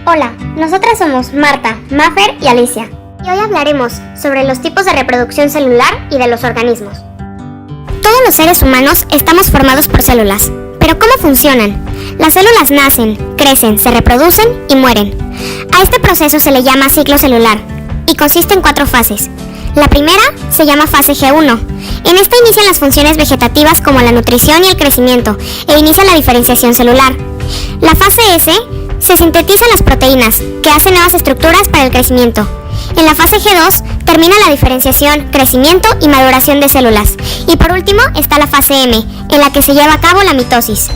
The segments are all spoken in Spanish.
Hola, nosotras somos Marta, Mafer y Alicia. Y hoy hablaremos sobre los tipos de reproducción celular y de los organismos. Todos los seres humanos estamos formados por células. ¿Pero cómo funcionan? Las células nacen, crecen, se reproducen y mueren. A este proceso se le llama ciclo celular y consiste en 4 fases. La primera se llama fase G1. En esta inician las funciones vegetativas como la nutrición y el crecimiento e inicia la diferenciación celular. La fase S se sintetizan las proteínas que hacen nuevas estructuras para el crecimiento. En la fase G2 termina la diferenciación, crecimiento y maduración de células. Y por último está la fase M, en la que se lleva a cabo la mitosis.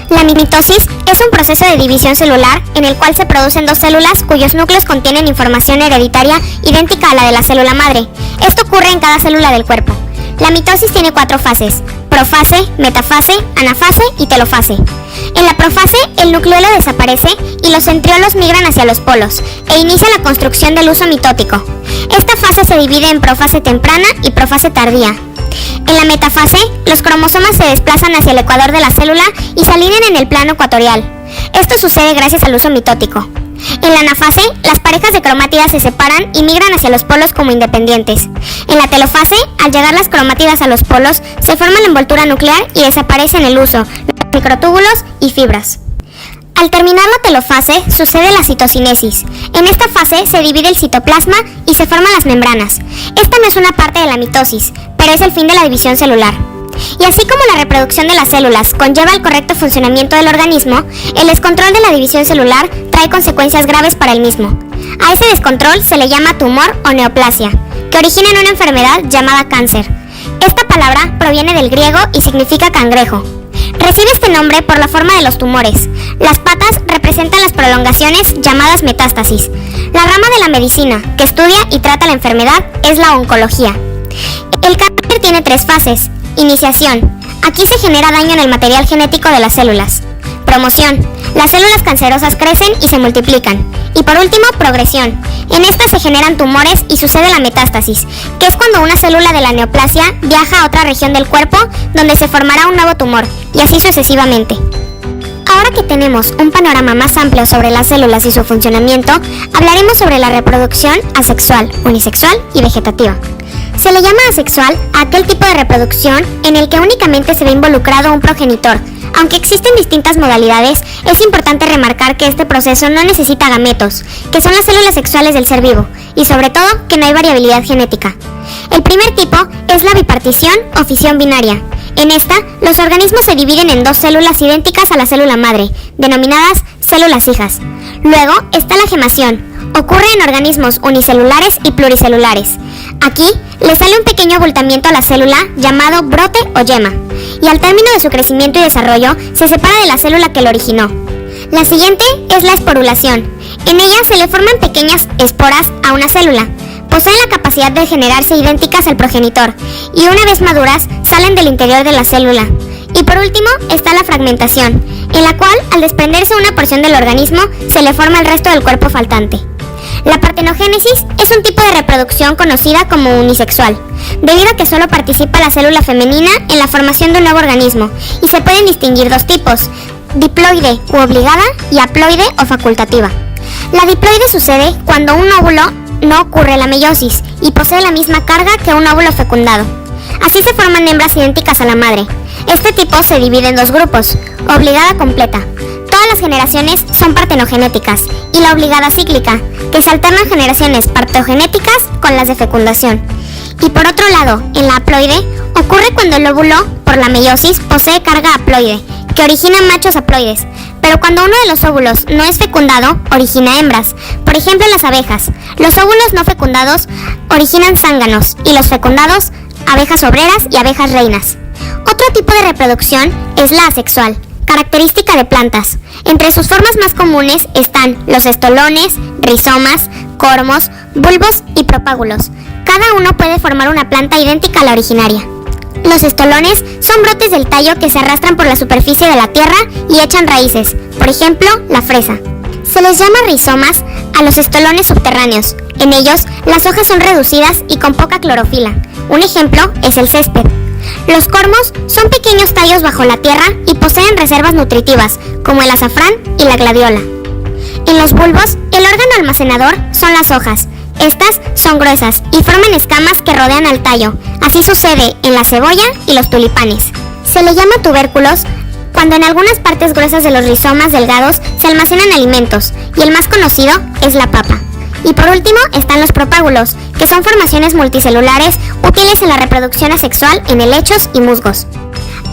La mitosis es un proceso de división celular en el cual se producen 2 células cuyos núcleos contienen información hereditaria idéntica a la de la célula madre. Esto ocurre en cada célula del cuerpo. La mitosis tiene 4 fases: profase, metafase, anafase y telofase. En la profase, el nucleolo desaparece y los centriolos migran hacia los polos e inicia la construcción del huso mitótico. Esta fase se divide en profase temprana y profase tardía. En la metafase, los cromosomas se desplazan hacia el ecuador de la célula y se alinean en el plano ecuatorial. Esto sucede gracias al huso mitótico. En la anafase, las parejas de cromátidas se separan y migran hacia los polos como independientes. En la telofase, al llegar las cromátidas a los polos, se forma la envoltura nuclear y desaparecen el huso, los microtúbulos y fibras. Al terminar la telofase, sucede la citocinesis. En esta fase se divide el citoplasma y se forman las membranas. Esta no es una parte de la mitosis, pero es el fin de la división celular. Y así como la reproducción de las células conlleva el correcto funcionamiento del organismo, el descontrol de la división celular trae consecuencias graves para el mismo. A ese descontrol se le llama tumor o neoplasia, que origina en una enfermedad llamada cáncer. Esta palabra proviene del griego y significa cangrejo. Recibe este nombre por la forma de los tumores. Las patas representan las prolongaciones llamadas metástasis. La rama de la medicina que estudia y trata la enfermedad es la oncología. El cáncer tiene 3 fases. Iniciación. Aquí se genera daño en el material genético de las células. Promoción. Las células cancerosas crecen y se multiplican. Y por último, progresión. En esta se generan tumores y sucede la metástasis, que es cuando una célula de la neoplasia viaja a otra región del cuerpo donde se formará un nuevo tumor, y así sucesivamente. Ahora que tenemos un panorama más amplio sobre las células y su funcionamiento, hablaremos sobre la reproducción asexual, unisexual y vegetativa. Se le llama asexual a aquel tipo de reproducción en el que únicamente se ve involucrado un progenitor. Aunque existen distintas modalidades, es importante remarcar que este proceso no necesita gametos, que son las células sexuales del ser vivo, y sobre todo que no hay variabilidad genética. El primer tipo es la bipartición o fisión binaria. En esta, los organismos se dividen en 2 células idénticas a la célula madre, denominadas células hijas. Luego está la gemación. Ocurre en organismos unicelulares y pluricelulares. Aquí le sale un pequeño abultamiento a la célula llamado brote o yema, y al término de su crecimiento y desarrollo se separa de la célula que lo originó. La siguiente es la esporulación. En ella se le forman pequeñas esporas a una célula. Poseen la capacidad de generarse idénticas al progenitor, y una vez maduras salen del interior de la célula. Y por último está la fragmentación, en la cual al desprenderse una porción del organismo se le forma el resto del cuerpo faltante. La partenogénesis es un tipo de reproducción conocida como unisexual, debido a que solo participa la célula femenina en la formación de un nuevo organismo, y se pueden distinguir 2 tipos: diploide u obligada y haploide o facultativa. La diploide sucede cuando un óvulo no ocurre la meiosis y posee la misma carga que un óvulo fecundado. Así se forman hembras idénticas a la madre. Este tipo se divide en 2 grupos: obligada completa. Todas las generaciones son partenogenéticas, y la obligada cíclica, que se alternan generaciones partogenéticas con las de fecundación. Y por otro lado, en la haploide, ocurre cuando el óvulo, por la meiosis, posee carga haploide, que origina machos haploides, pero cuando uno de los óvulos no es fecundado, origina hembras. Por ejemplo, las abejas. Los óvulos no fecundados originan zánganos, y los fecundados, abejas obreras y abejas reinas. Otro tipo de reproducción es la asexual, característica de plantas. Entre sus formas más comunes están los estolones, rizomas, cormos, bulbos y propágulos. Cada uno puede formar una planta idéntica a la originaria. Los estolones son brotes del tallo que se arrastran por la superficie de la tierra y echan raíces, por ejemplo, la fresa. Se les llama rizomas a los estolones subterráneos. En ellos, las hojas son reducidas y con poca clorofila. Un ejemplo es el césped. Los cormos son pequeños tallos bajo la tierra y poseen reservas nutritivas, como el azafrán y la gladiola. En los bulbos, el órgano almacenador son las hojas. Estas son gruesas y forman escamas que rodean al tallo. Así sucede en la cebolla y los tulipanes. Se le llama tubérculos cuando en algunas partes gruesas de los rizomas delgados se almacenan alimentos, y el más conocido es la papa. Y por último están los propágulos, que son formaciones multicelulares útiles en la reproducción asexual en helechos y musgos.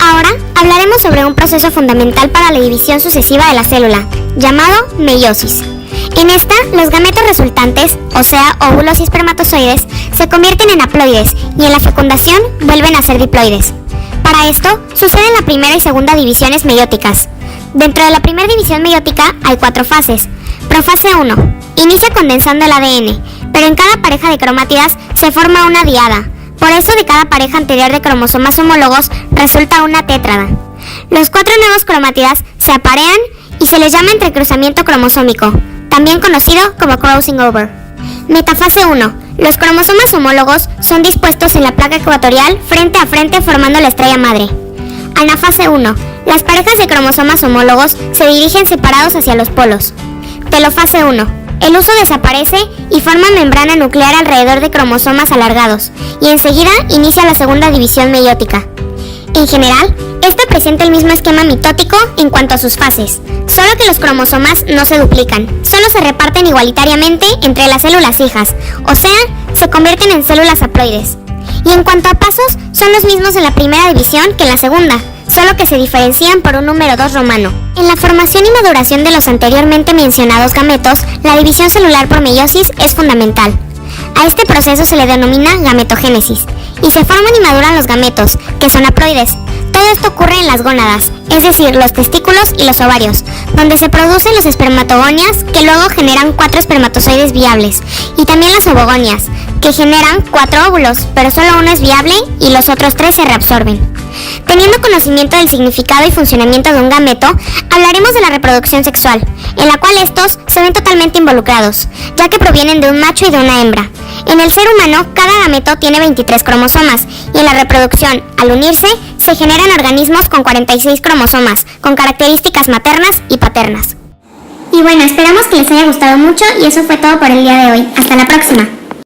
Ahora hablaremos sobre un proceso fundamental para la división sucesiva de la célula, llamado meiosis. En esta, los gametos resultantes, o sea, óvulos y espermatozoides, se convierten en haploides y en la fecundación vuelven a ser diploides. Para esto, suceden la primera y segunda divisiones meióticas. Dentro de la primera división meiótica hay 4 fases. Profase 1. Inicia condensando el ADN, pero en cada pareja de cromátidas se forma una diada. Por eso de cada pareja anterior de cromosomas homólogos resulta una tétrada. Los 4 nuevos cromátidas se aparean y se les llama entrecruzamiento cromosómico, también conocido como crossing over. Metafase 1. Los cromosomas homólogos son dispuestos en la placa ecuatorial frente a frente formando la estrella madre. Anafase 1. Las parejas de cromosomas homólogos se dirigen separados hacia los polos. Telofase 1. El huso desaparece y forma membrana nuclear alrededor de cromosomas alargados, y enseguida inicia la segunda división meiótica. En general, esta presenta el mismo esquema mitótico en cuanto a sus fases, solo que los cromosomas no se duplican, solo se reparten igualitariamente entre las células hijas, o sea, se convierten en células haploides. Y en cuanto a pasos, son los mismos en la primera división que en la segunda, solo que se diferencian por un número 2 romano. En la formación y maduración de los anteriormente mencionados gametos, la división celular por meiosis es fundamental. A este proceso se le denomina gametogénesis, y se forman y maduran los gametos, que son haploides. Todo esto ocurre en las gónadas, es decir, los testículos y los ovarios, donde se producen los espermatogonias, que luego generan 4 espermatozoides viables, y también las ovogonias, que generan 4 óvulos, pero solo uno es viable y los otros 3 se reabsorben. Teniendo conocimiento del significado y funcionamiento de un gameto, hablaremos de la reproducción sexual, en la cual estos se ven totalmente involucrados, ya que provienen de un macho y de una hembra. En el ser humano, cada gameto tiene 23 cromosomas, y en la reproducción, al unirse, se generan organismos con 46 cromosomas, con características maternas y paternas. Y bueno, esperamos que les haya gustado mucho, y eso fue todo por el día de hoy. Hasta la próxima.